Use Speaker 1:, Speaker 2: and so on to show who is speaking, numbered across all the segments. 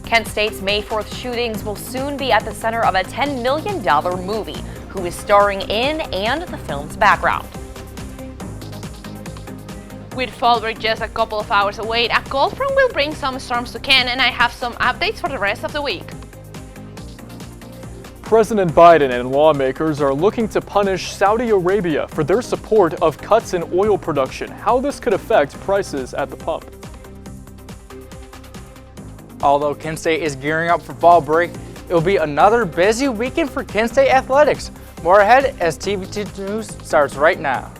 Speaker 1: Kent State's May 4th shootings will soon be at the center of a $10 million movie. Who is starring in and the film's background.
Speaker 2: With fall break just a couple of hours away, a cold front will bring some storms to Kent, and I have some updates for the rest of the week.
Speaker 3: President Biden and lawmakers are looking to punish Saudi Arabia for their support of cuts in oil production. How this could affect prices at the pump.
Speaker 4: Although Kent State is gearing up for fall break, it will be another busy weekend for Kent State athletics. More ahead as TV2 News starts right now.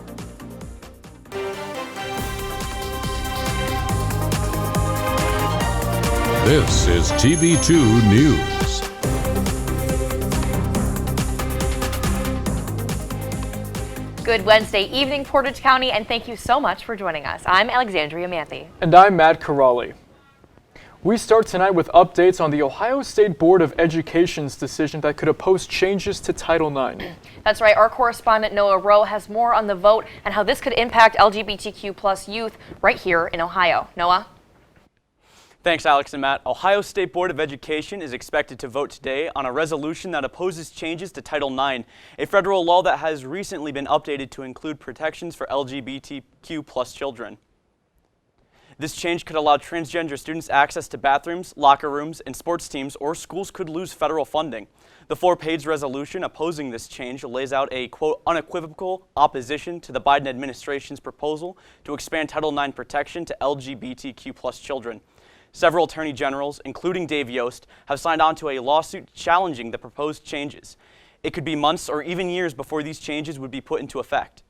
Speaker 5: This is TV2 News.
Speaker 1: Good Wednesday evening, Portage County, and thank you so much for joining us. I'm Alexandria Manthey.
Speaker 3: And I'm Matt Corrali. We start tonight with updates on the Ohio State Board of Education's decision that could oppose changes to Title IX.
Speaker 1: That's right. Our correspondent Noah Rowe has more on the vote and how this could impact LGBTQ+ youth right here in Ohio. Noah?
Speaker 6: Thanks, Alex and Matt. Ohio State Board of Education is expected to vote today on a resolution that opposes changes to Title IX, a federal law that has recently been updated to include protections for LGBTQ+ children. This change could allow transgender students access to bathrooms, locker rooms, and sports teams, or schools could lose federal funding. The four-page resolution opposing this change lays out a, quote, unequivocal opposition to the Biden administration's proposal to expand Title IX protection to LGBTQ+ children. Several attorney generals, including Dave Yost, have signed on to a lawsuit challenging the proposed changes. It could be months or even years before these changes would be put into effect.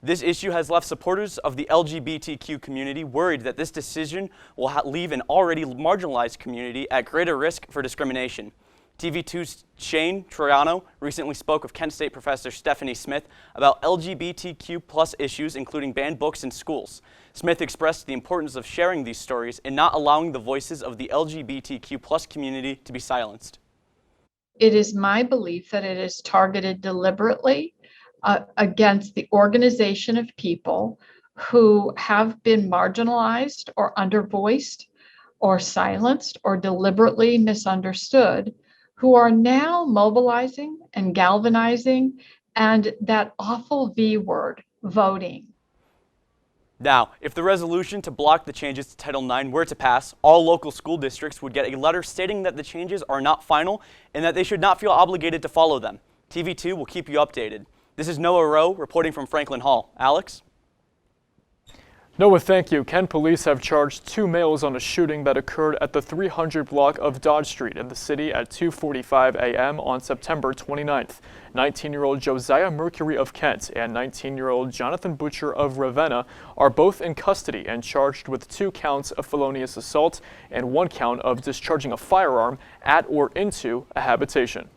Speaker 6: This issue has left supporters of the LGBTQ community worried that this decision will leave an already marginalized community at greater risk for discrimination. TV2's Shane Troiano recently spoke with Kent State professor Stephanie Smith about LGBTQ+ issues, including banned books in schools. Smith expressed the importance of sharing these stories and not allowing the voices of the LGBTQ+ community to be silenced.
Speaker 7: It is my belief that it is targeted deliberately against the organization of people who have been marginalized or undervoiced or silenced or deliberately misunderstood, who are now mobilizing and galvanizing, and that awful V word, voting.
Speaker 6: Now, if the resolution to block the changes to Title IX were to pass, all local school districts would get a letter stating that the changes are not final and that they should not feel obligated to follow them. TV2 will keep you updated. This is Noah Rowe reporting from Franklin Hall. Alex?
Speaker 3: Noah, thank you. Kent police have charged two males on a shooting that occurred at the 300 block of Dodge Street in the city at 2:45 a.m. on September 29th. 19-year-old Josiah Mercury of Kent and 19-year-old Jonathan Butcher of Ravenna are both in custody and charged with 2 counts of felonious assault and 1 count of discharging a firearm at or into a habitation.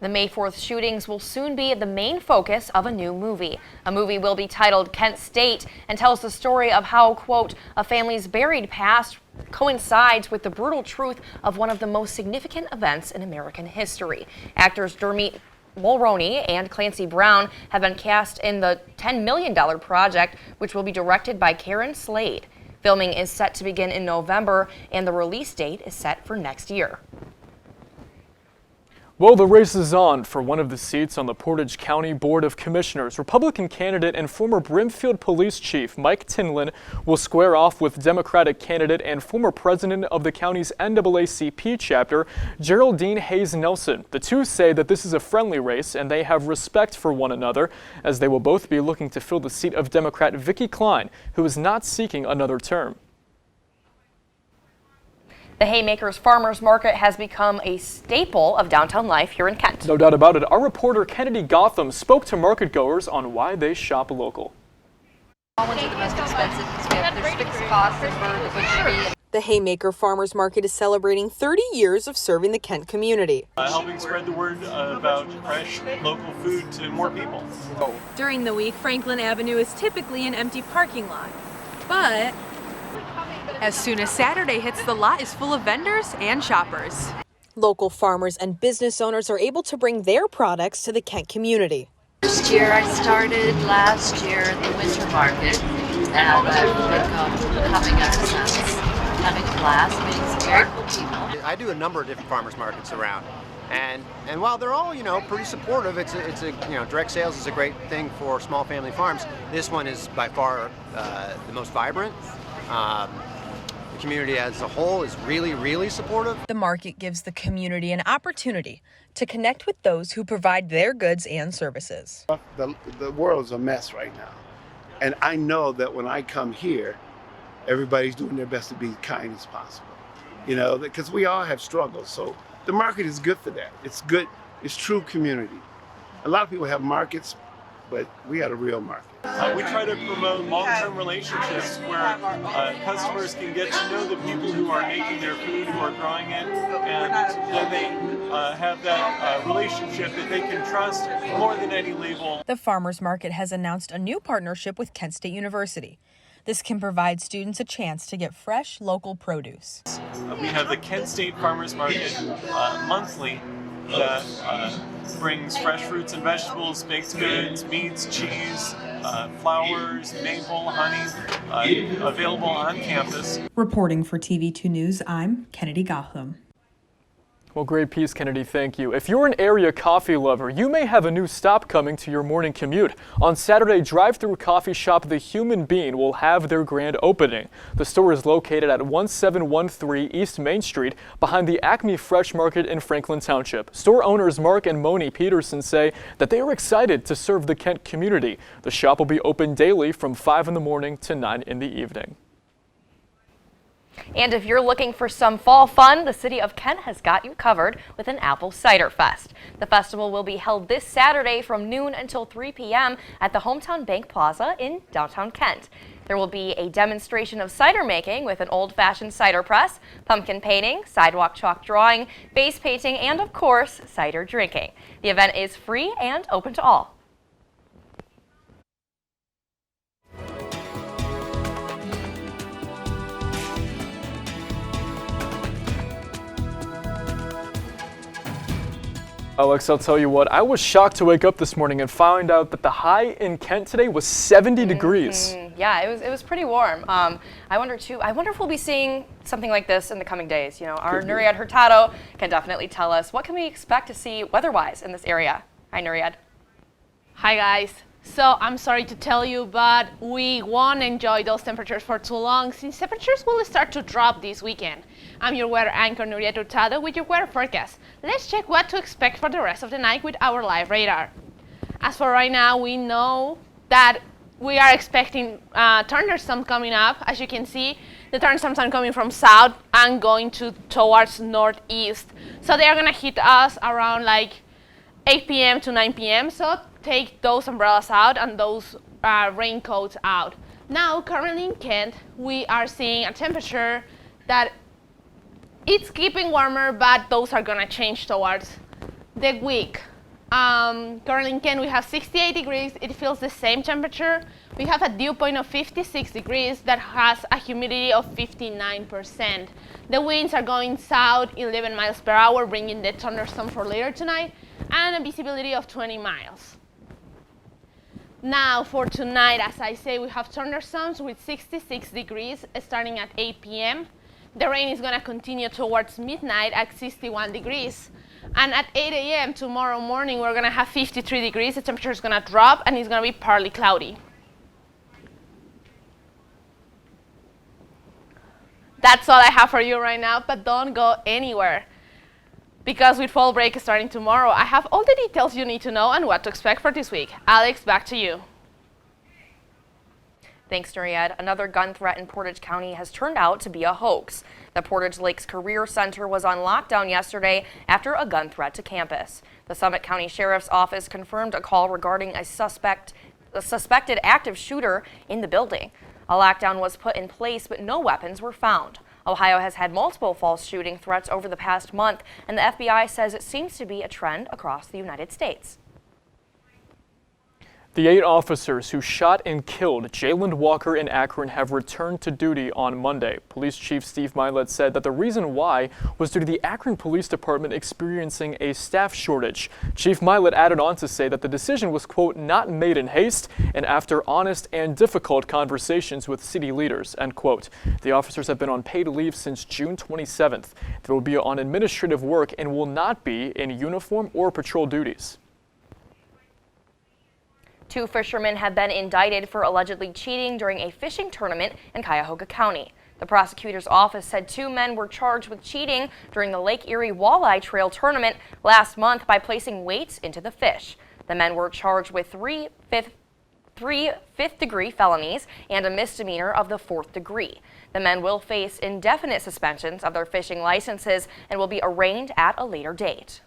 Speaker 1: The May 4th shootings will soon be the main focus of a new movie. A movie will be titled Kent State and tells the story of how, quote, a family's buried past coincides with the brutal truth of one of the most significant events in American history. Actors Dermot Mulroney and Clancy Brown have been cast in the $10 million project, which will be directed by Karen Slade. Filming is set to begin in November, and the release date is set for next year.
Speaker 3: Well, the race is on for one of the seats on the Portage County Board of Commissioners. Republican candidate and former Brimfield Police Chief Mike Tinlin will square off with Democratic candidate and former president of the county's NAACP chapter, Geraldine Hayes Nelson. The two say that this is a friendly race and they have respect for one another, as they will both be looking to fill the seat of Democrat Vicki Klein, who is not seeking another term.
Speaker 1: The Haymakers Farmers Market has become a staple of downtown life here in Kent.
Speaker 3: No doubt about it. Our reporter Kennedy Gotham spoke to market goers on why they shop local.
Speaker 8: The Haymaker Farmers Market is celebrating 30 years of serving the Kent community.
Speaker 9: Helping spread the word about fresh local food to more people.
Speaker 10: During the week, Franklin Avenue is typically an empty parking lot, but as soon as Saturday hits, the lot is full of vendors and shoppers.
Speaker 8: Local farmers and business owners are able to bring their products to the Kent community.
Speaker 11: First year I started last year at the winter market, and I think coming out of sense, having a blast, meeting some very cool people.
Speaker 12: I do a number of different farmers markets around, and while they're all pretty supportive, it's a direct sales is a great thing for small family farms. This one is by far the most vibrant. The community as a whole is really supportive.
Speaker 8: The market gives the community an opportunity to connect with those who provide their goods and services.
Speaker 13: The world's a mess right now. And I know that when I come here, everybody's doing their best to be kind as possible. Because we all have struggles. So the market is good for that. It's good. It's true community. A lot of people have markets, but we got a real market.
Speaker 9: We try to promote long-term relationships where customers can get to know the people who are making their food, who are growing it, and then they have that relationship that they can trust more than any label.
Speaker 8: The Farmers Market has announced a new partnership with Kent State University. This can provide students a chance to get fresh, local produce.
Speaker 9: We have the Kent State Farmers Market monthly that brings fresh fruits and vegetables, baked goods, meats, cheese, flowers, maple, honey, available on campus.
Speaker 14: Reporting for TV2 News, I'm Kennedy Gotham.
Speaker 3: Well, great piece, Kennedy. Thank you. If you're an area coffee lover, you may have a new stop coming to your morning commute. On Saturday, drive-through coffee shop The Human Bean will have their grand opening. The store is located at 1713 East Main Street, behind the Acme Fresh Market in Franklin Township. Store owners Mark and Moni Peterson say that they are excited to serve the Kent community. The shop will be open daily from 5 in the morning to 9 in the evening.
Speaker 1: And if you're looking for some fall fun, the city of Kent has got you covered with an Apple Cider Fest. The festival will be held this Saturday from noon until 3 p.m. at the Hometown Bank Plaza in downtown Kent. There will be a demonstration of cider making with an old-fashioned cider press, pumpkin painting, sidewalk chalk drawing, face painting, and of course, cider drinking. The event is free and open to all.
Speaker 3: Alex, I'll tell you what, I was shocked to wake up this morning and find out that the high in Kent today was 70 degrees.
Speaker 1: Yeah, it was pretty warm. I wonder if we'll be seeing something like this in the coming days. Our Nuried Hurtado can definitely tell us what can we expect to see weather-wise in this area. Hi, Nuried.
Speaker 2: Hi, guys. So I'm sorry to tell you, but we won't enjoy those temperatures for too long, since temperatures will start to drop this weekend. I'm your weather anchor, Nuried Hurtado, with your weather forecast. Let's check what to expect for the rest of the night with our live radar. As for right now, we know that we are expecting thunderstorms coming up. As you can see, the thunderstorms are coming from south and going towards northeast. So they are going to hit us around like 8 p.m. to 9 p.m. So take those umbrellas out and those raincoats out. Now, currently in Kent, we are seeing a temperature that it's keeping warmer, but those are gonna change towards the week. Currently in Kent, we have 68 degrees. It feels the same temperature. We have a dew point of 56 degrees that has a humidity of 59%. The winds are going south 11 miles per hour, bringing the thunderstorm for later tonight, and a visibility of 20 miles. Now for tonight, as I say, we have thunderstorms with 66 degrees starting at 8 p.m. The rain is going to continue towards midnight at 61 degrees. And at 8 a.m. tomorrow morning, we're going to have 53 degrees. The temperature is going to drop and it's going to be partly cloudy. That's all I have for you right now, but don't go anywhere. Because with fall break starting tomorrow, I have all the details you need to know and what to expect for this week. Alex, back to you.
Speaker 1: Thanks, Nuried. Another gun threat in Portage County has turned out to be a hoax. The Portage Lakes Career Center was on lockdown yesterday after a gun threat to campus. The Summit County Sheriff's Office confirmed a call regarding a suspected active shooter in the building. A lockdown was put in place, but no weapons were found. Ohio has had multiple false shooting threats over the past month, and the FBI says it seems to be a trend across the United States.
Speaker 3: The 8 officers who shot and killed Jayland Walker in Akron have returned to duty on Monday. Police Chief Steve Milet said that the reason why was due to the Akron Police Department experiencing a staff shortage. Chief Milet added on to say that the decision was, quote, not made in haste and after honest and difficult conversations with city leaders, end quote. The officers have been on paid leave since June 27th. They will be on administrative work and will not be in uniform or patrol duties.
Speaker 1: 2 fishermen have been indicted for allegedly cheating during a fishing tournament in Cuyahoga County. The prosecutor's office said 2 men were charged with cheating during the Lake Erie Walleye Trail tournament last month by placing weights into the fish. The men were charged with 3 fifth-degree felonies and a misdemeanor of the 4th degree. The men will face indefinite suspensions of their fishing licenses and will be arraigned at a later date.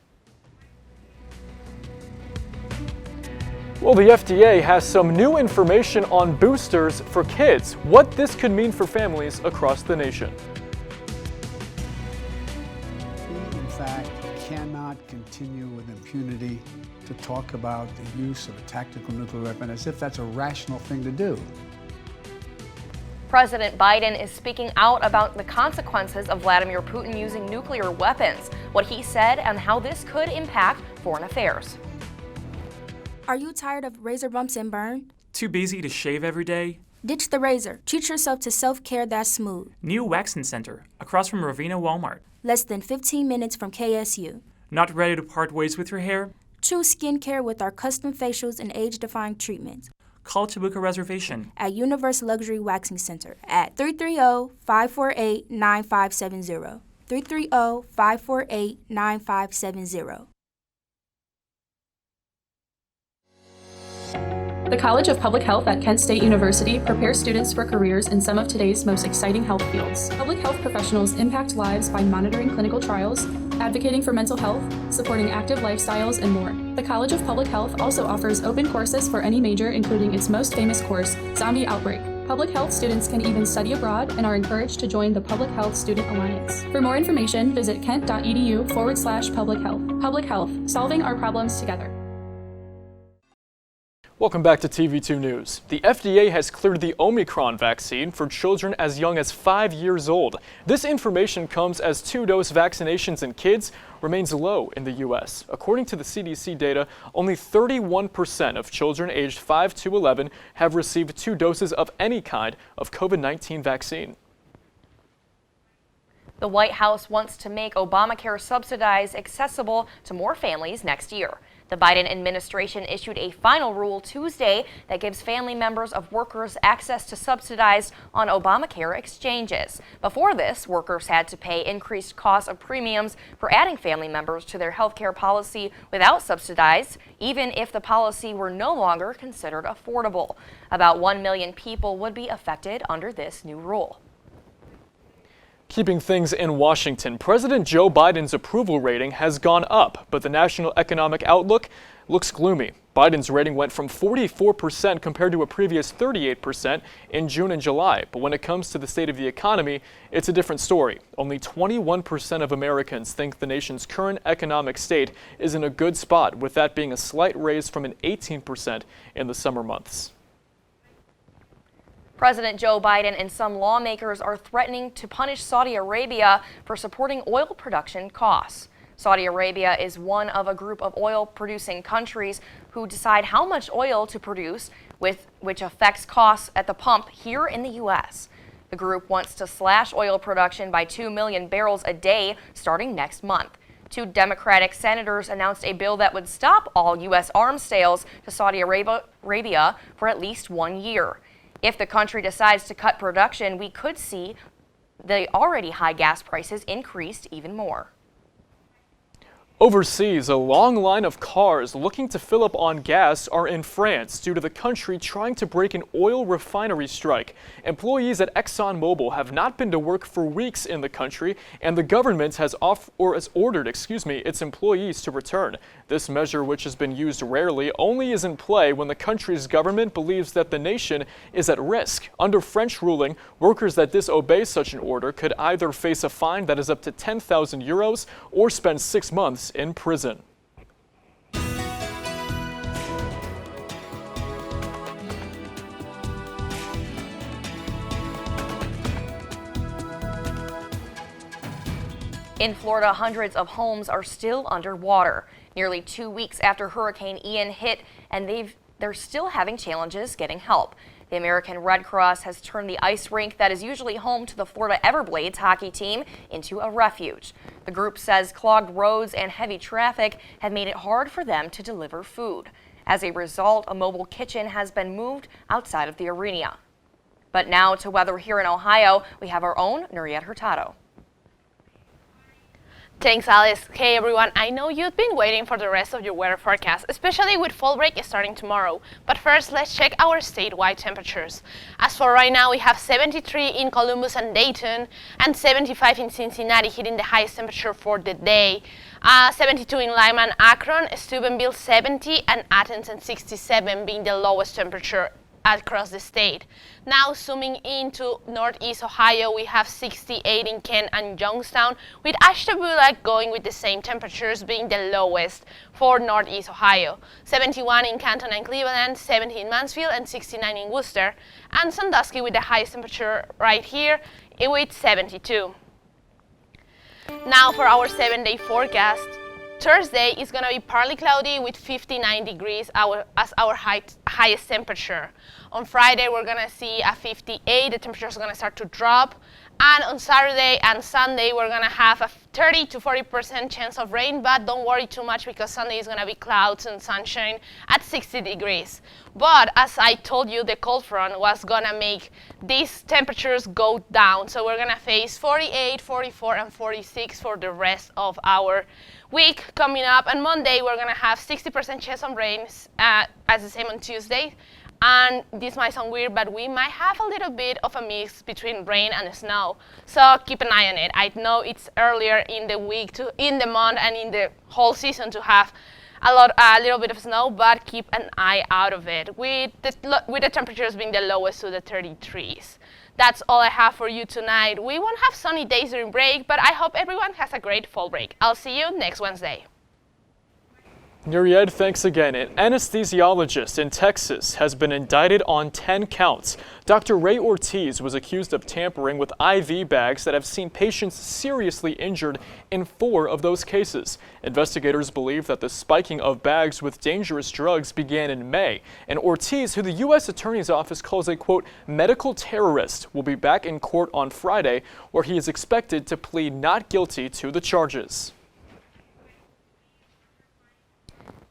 Speaker 3: Well, the FDA has some new information on boosters for kids, what this could mean for families across the nation.
Speaker 15: We, in fact, cannot continue with impunity to talk about the use of a tactical nuclear weapon as if that's a rational thing to do.
Speaker 1: President Biden is speaking out about the consequences of Vladimir Putin using nuclear weapons, what he said, and how this could impact foreign affairs.
Speaker 16: Are you tired of razor bumps and burn?
Speaker 17: Too busy to shave every day?
Speaker 16: Ditch the razor. Treat yourself to self-care that's smooth.
Speaker 17: New Waxing Center, across from Ravina Walmart.
Speaker 16: Less than 15 minutes from KSU.
Speaker 17: Not ready to part ways with your hair?
Speaker 16: Choose skincare with our custom facials and age-defying treatments.
Speaker 17: Call to book a reservation.
Speaker 16: At Universe Luxury Waxing Center at 330-548-9570. 330-548-9570.
Speaker 18: The College of Public Health at Kent State University prepares students for careers in some of today's most exciting health fields. Public health professionals impact lives by monitoring clinical trials, advocating for mental health, supporting active lifestyles, and more. The College of Public Health also offers open courses for any major, including its most famous course, Zombie Outbreak. Public health students can even study abroad and are encouraged to join the Public Health Student Alliance. For more information, visit kent.edu/public health. Public health, solving our problems together.
Speaker 3: Welcome back to TV2 News. The FDA has cleared the Omicron vaccine for children as young as 5 years old. This information comes as 2-dose vaccinations in kids remains low in the U.S. According to the CDC data, only 31% of children aged 5 to 11 have received 2 doses of any kind of COVID-19 vaccine.
Speaker 1: The White House wants to make Obamacare subsidized accessible to more families next year. The Biden administration issued a final rule Tuesday that gives family members of workers access to subsidized on Obamacare exchanges. Before this, workers had to pay increased costs of premiums for adding family members to their health care policy without subsidized, even if the policy were no longer considered affordable. About 1 million people would be affected under this new rule.
Speaker 3: Keeping things in Washington, President Joe Biden's approval rating has gone up, but the national economic outlook looks gloomy. Biden's rating went from 44% compared to a previous 38% in June and July. But when it comes to the state of the economy, it's a different story. Only 21% of Americans think the nation's current economic state is in a good spot, with that being a slight raise from an 18% in the summer months.
Speaker 1: President Joe Biden and some lawmakers are threatening to punish Saudi Arabia for supporting oil production costs. Saudi Arabia is one of a group of oil-producing countries who decide how much oil to produce, which affects costs at the pump here in the U.S. The group wants to slash oil production by 2 million barrels a day starting next month. 2 Democratic senators announced a bill that would stop all U.S. arms sales to Saudi Arabia for at least 1 year. If the country decides to cut production, we could see the already high gas prices increased even more.
Speaker 3: Overseas, a long line of cars looking to fill up on gas are in France due to the country trying to break an oil refinery strike. Employees at ExxonMobil have not been to work for weeks in the country, and the government has ordered its employees to return. This measure, which has been used rarely, only is in play when the country's government believes that the nation is at risk. Under French ruling, workers that disobey such an order could either face a fine that is up to 10,000 euros or spend 6 months in prison.
Speaker 1: In Florida, hundreds of homes are still underwater. Nearly 2 weeks after Hurricane Ian hit, and they're still having challenges getting help. The American Red Cross has turned the ice rink that is usually home to the Florida Everblades hockey team into a refuge. The group says clogged roads and heavy traffic have made it hard for them to deliver food. As a result, a mobile kitchen has been moved outside of the arena. But now to weather here in Ohio, we have our own Nuried Hurtado.
Speaker 2: Thanks, Alice. Hey everyone, I know you've been waiting for the rest of your weather forecast, especially with fall break starting tomorrow. But first, let's check our statewide temperatures. As for right now, we have 73 in Columbus and Dayton, and 75 in Cincinnati, hitting the highest temperature for the day. 72 in Lima and Akron, Steubenville 70, and Athens and 67 being the lowest temperature across the state. Now zooming into Northeast Ohio, we have 68 in Kent and Youngstown, with Ashtabula going with the same temperatures being the lowest for Northeast Ohio. 71 in Canton and Cleveland, 70 in Mansfield, and 69 in Worcester. And Sandusky with the highest temperature right here with 72. Now for our 7-day forecast. Thursday is going to be partly cloudy with 59 degrees as our highest temperature. On Friday, we're going to see a 58. The temperature is going to start to drop. And on Saturday and Sunday, we're going to have a 30 to 40% chance of rain, but don't worry too much because Sunday is going to be clouds and sunshine at 60 degrees. But as I told you, the cold front was going to make these temperatures go down. So we're going to face 48, 44, and 46 for the rest of our week coming up. And Monday, we're going to have 60% chance of rain, as the same on Tuesday. And this might sound weird, but we might have a little bit of a mix between rain and snow. So keep an eye on it. I know it's earlier in the week, in the month, and in the whole season to have a little bit of snow, but keep an eye out of it. With the temperatures being the lowest to the 33s. That's all I have for you tonight. We won't have sunny days during break, but I hope everyone has a great fall break. I'll see you next Wednesday.
Speaker 3: Nuried, thanks again. An anesthesiologist in Texas has been indicted on 10 counts. Dr. Ray Ortiz was accused of tampering with IV bags that have seen patients seriously injured in 4 of those cases. Investigators believe that the spiking of bags with dangerous drugs began in May. And Ortiz, who the U.S. Attorney's Office calls a, quote, medical terrorist, will be back in court on Friday, where he is expected to plead not guilty to the charges.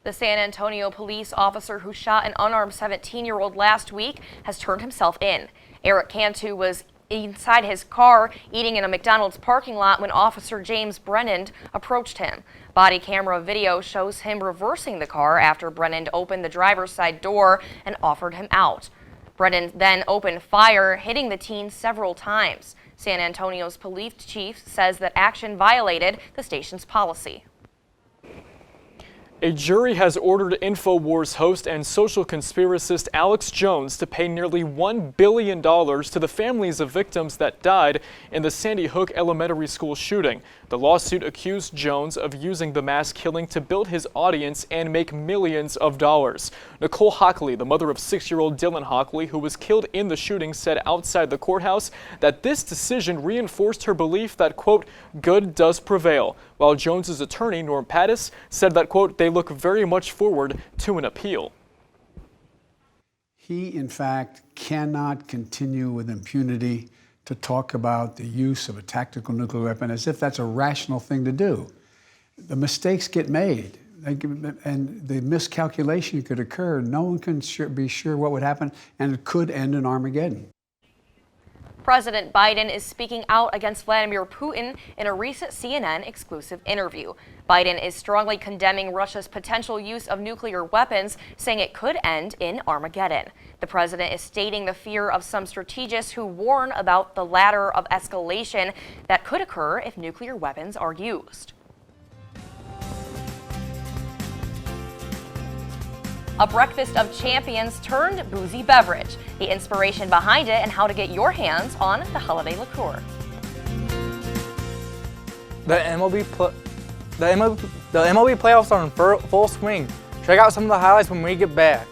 Speaker 1: The San Antonio police officer who shot an unarmed 17-year-old last week has turned himself in. Eric Cantu was inside his car eating in a McDonald's parking lot when Officer James Brennan approached him. Body camera video shows him reversing the car after Brennan opened the driver's side door and offered him out. Brennan then opened fire, hitting the teen several times. San Antonio's police chief says that action violated the station's policy.
Speaker 3: A jury has ordered InfoWars host and social conspiracist Alex Jones to pay nearly $1 billion to the families of victims that died in the Sandy Hook Elementary School shooting. The lawsuit accused Jones of using the mass killing to build his audience and make millions of dollars. Nicole Hockley, the mother of 6-year-old Dylan Hockley, who was killed in the shooting, said outside the courthouse that this decision reinforced her belief that, quote, good does prevail, while Jones's attorney, Norm Pattis, said that, quote, they look very much forward to an appeal.
Speaker 15: He, in fact, cannot continue with impunity to talk about the use of a tactical nuclear weapon as if that's a rational thing to do. The mistakes get made, and the miscalculation could occur. No one can be sure what would happen, and it could end in Armageddon.
Speaker 1: President Biden is speaking out against Vladimir Putin in a recent CNN exclusive interview. Biden is strongly condemning Russia's potential use of nuclear weapons, saying it could end in Armageddon. The president is stating the fear of some strategists who warn about the ladder of escalation that could occur if nuclear weapons are used. A breakfast of champions turned boozy beverage. The inspiration behind it and how to get your hands on the holiday liqueur.
Speaker 4: The MLB playoffs are in full swing. Check out some of the highlights when we get back.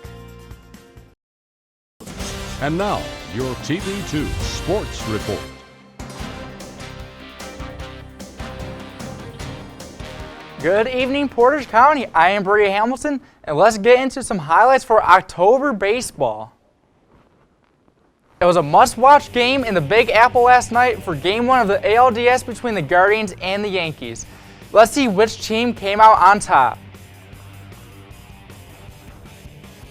Speaker 5: And now, your TV2 Sports Report.
Speaker 4: Good evening, Portage County. I am Brady Hamilton, and let's get into some highlights for October baseball. It was a must-watch game in the Big Apple last night for Game 1 of the ALDS between the Guardians and the Yankees. Let's see which team came out on top.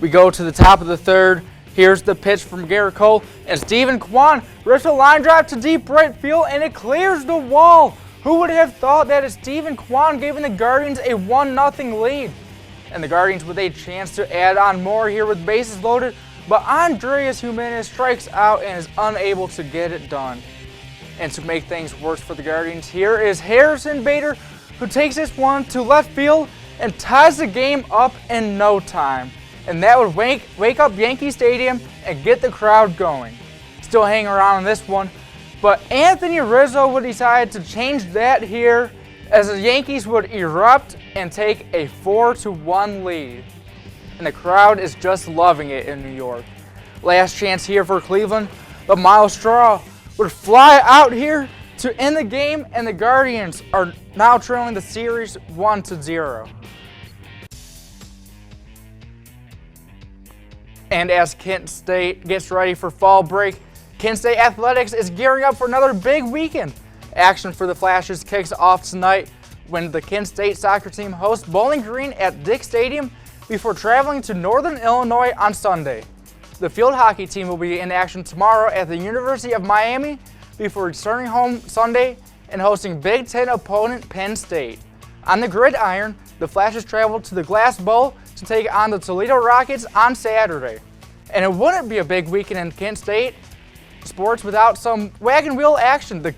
Speaker 4: We go to the top of the third. Here's the pitch from Garrett Cole, and Stephen Kwan rips a line drive to deep right field, and it clears the wall. Who would have thought that it's Stephen Kwan giving the Guardians a 1-0 lead? And the Guardians with a chance to add on more here with bases loaded, but Andreas Jimenez strikes out and is unable to get it done. And to make things worse for the Guardians, here is Harrison Bader, who takes this one to left field and ties the game up in no time. And that would wake up Yankee Stadium and get the crowd going. Still hanging around on this one, but Anthony Rizzo would decide to change that here as the Yankees would erupt and take a 4-1 lead. And the crowd is just loving it in New York. Last chance here for Cleveland, but Miles Straw would fly out here to end the game, and the Guardians are now trailing the series 1-0. And as Kent State gets ready for fall break, Kent State Athletics is gearing up for another big weekend. Action for the Flashes kicks off tonight when the Kent State soccer team hosts Bowling Green at Dick Stadium before traveling to Northern Illinois on Sunday. The field hockey team will be in action tomorrow at the University of Miami before returning home Sunday and hosting Big Ten opponent Penn State. On the gridiron, the Flashes travel to the Glass Bowl to take on the Toledo Rockets on Saturday. And it wouldn't be a big weekend in Kent State sports without some wagon wheel action. The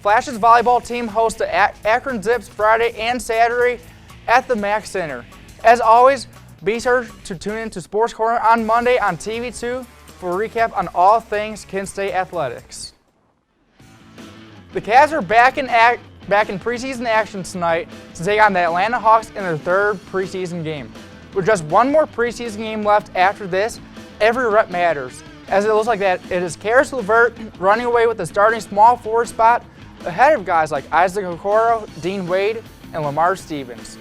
Speaker 4: Flashes volleyball team hosts the Akron Zips Friday and Saturday at the Mack Center. As always, be sure to tune in to Sports Corner on Monday on TV2 for a recap on all things Kent State athletics. The Cavs are back in preseason action tonight to take on the Atlanta Hawks in their third preseason game. With just one more preseason game left after this, every rep matters. As it looks like that, it is Karis LeVert running away with the starting small forward spot ahead of guys like Isaac Okoro, Dean Wade, and Lamar Stevens.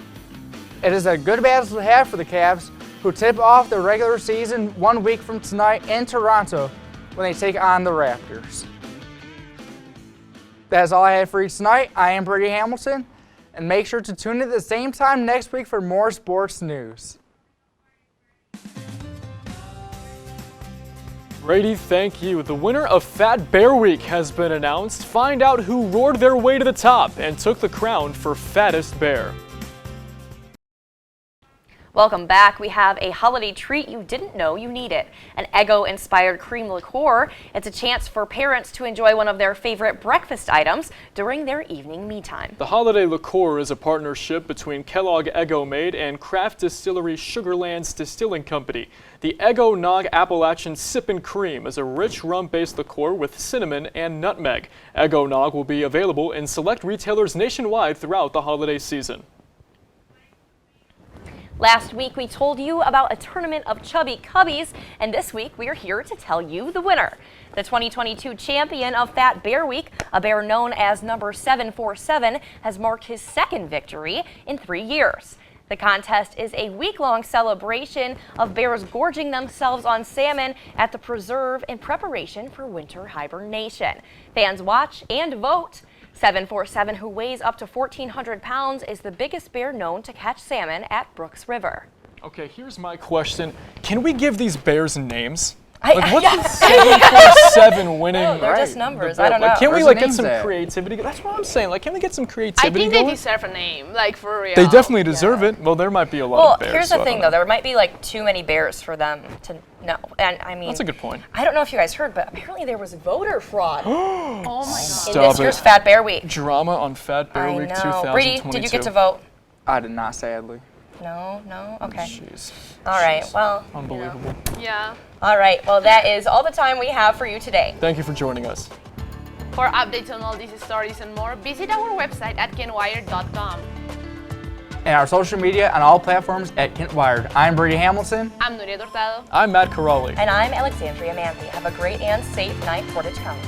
Speaker 4: It is a good battle to have for the Cavs, who tip off the regular season 1 week from tonight in Toronto when they take on the Raptors. That is all I have for you tonight. I am Brady Hamilton, and make sure to tune in at the same time next week for more sports news.
Speaker 3: Brady, thank you. The winner of Fat Bear Week has been announced. Find out who roared their way to the top and took the crown for Fattest Bear.
Speaker 1: Welcome back. We have a holiday treat you didn't know you needed. An Eggo-inspired cream liqueur. It's a chance for parents to enjoy one of their favorite breakfast items during their evening me time.
Speaker 3: The holiday liqueur is a partnership between Kellogg Eggo Made and craft distillery Sugarlands Distilling Company. The Eggo Nog Appalachian Sippin' Cream is a rich rum-based liqueur with cinnamon and nutmeg. Eggo Nog will be available in select retailers nationwide throughout the holiday season.
Speaker 1: Last week, we told you about a tournament of chubby cubbies, and this week, we are here to tell you the winner. The 2022 champion of Fat Bear Week, a bear known as number 747, has marked his second victory in 3 years. The contest is a week-long celebration of bears gorging themselves on salmon at the preserve in preparation for winter hibernation. Fans watch and vote. 747, who weighs up to 1,400 pounds, is the biggest bear known to catch salmon at Brooks River.
Speaker 3: Okay, here's my question. Can we give these bears names?
Speaker 1: Like,
Speaker 3: what's the 747 winning?
Speaker 1: No, they're just numbers. I don't know.
Speaker 3: Like, can we get some creativity? That's what I'm saying. Like, can we get some creativity
Speaker 2: I think
Speaker 3: going?
Speaker 2: they deserve a name, like for real.
Speaker 3: They definitely deserve it. Well, there might be a lot of bears.
Speaker 1: Well, here's the thing, though. There might be like too many bears for them to know. And I mean,
Speaker 3: that's a good point.
Speaker 1: I don't know if you guys heard, but apparently there was voter fraud.
Speaker 2: Oh my God!
Speaker 3: Stop
Speaker 1: in this year's Fat Bear Week.
Speaker 3: Drama on Fat Bear Week 2022.
Speaker 1: Brady, did you get to vote?
Speaker 4: I did not, sadly.
Speaker 1: No? Okay.
Speaker 3: Jeez.
Speaker 1: All right, well.
Speaker 3: Unbelievable.
Speaker 2: Yeah.
Speaker 1: All right, well, that is all the time we have for you today.
Speaker 3: Thank you for joining us.
Speaker 2: For updates on all these stories and more, visit our website at kentwired.com.
Speaker 4: And our social media on all platforms at Kent Wired. I'm Brady Hamilton.
Speaker 2: I'm Nuried Hurtado.
Speaker 3: I'm Matt Caroli.
Speaker 1: And I'm Alexandria Manthey. Have a great and safe night, Portage County.